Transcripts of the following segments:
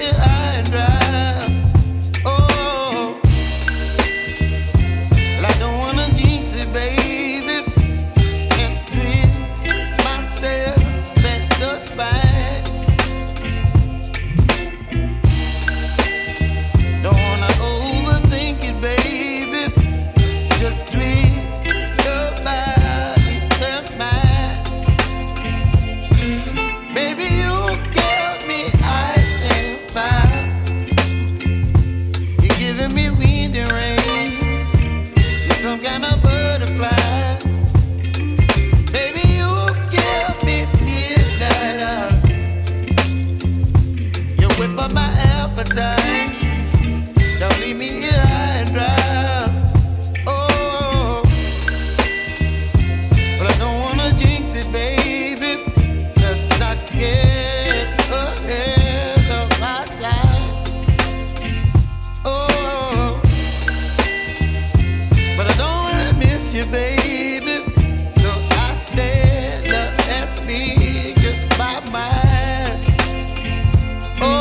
here high and dry. Oh, well, I don't wanna jinx it, baby, and twist myself at the spine. Don't wanna overthink it, baby. It's just twist your body and mine. Baby, you give me ice and fire. You're giving me wind and rain. You're some kind of butterfly. Baby, you give me midnight. You whip up my appetite. Don't leave me here high and dry. Oh, but I don't wanna jinx it, baby. Let's not get ahead of my time. Oh, but I don't wanna miss you, baby. So I stand up and speak my mind. Oh.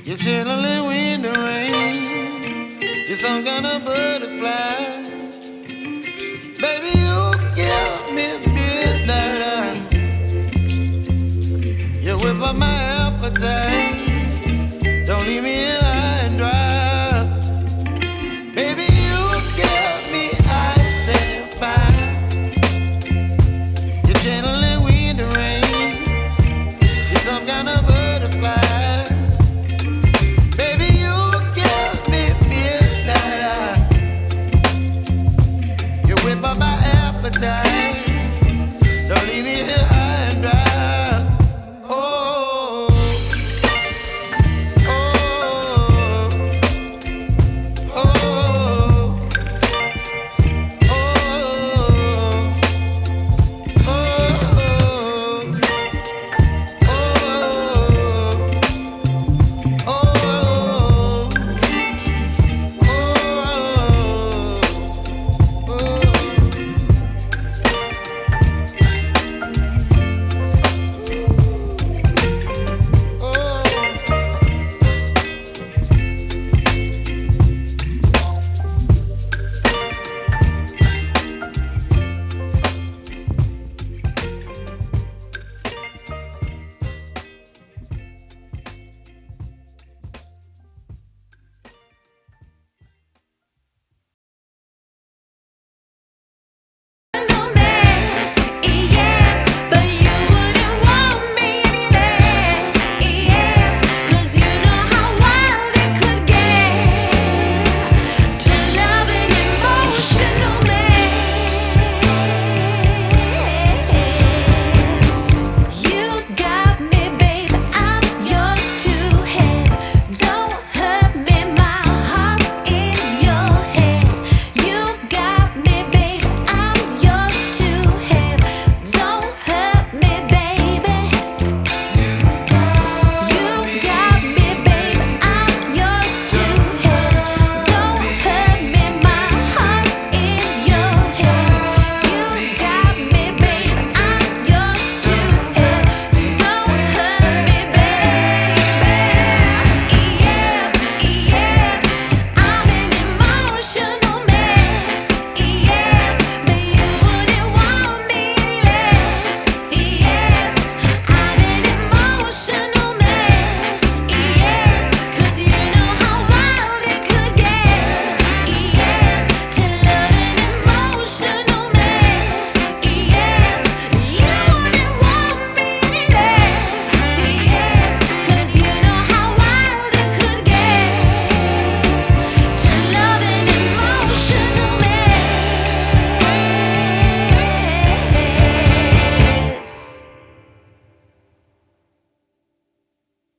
You're chilling wind and rain. You're some kind of butterfly. Baby, you give me midnight. You whip up my appetite.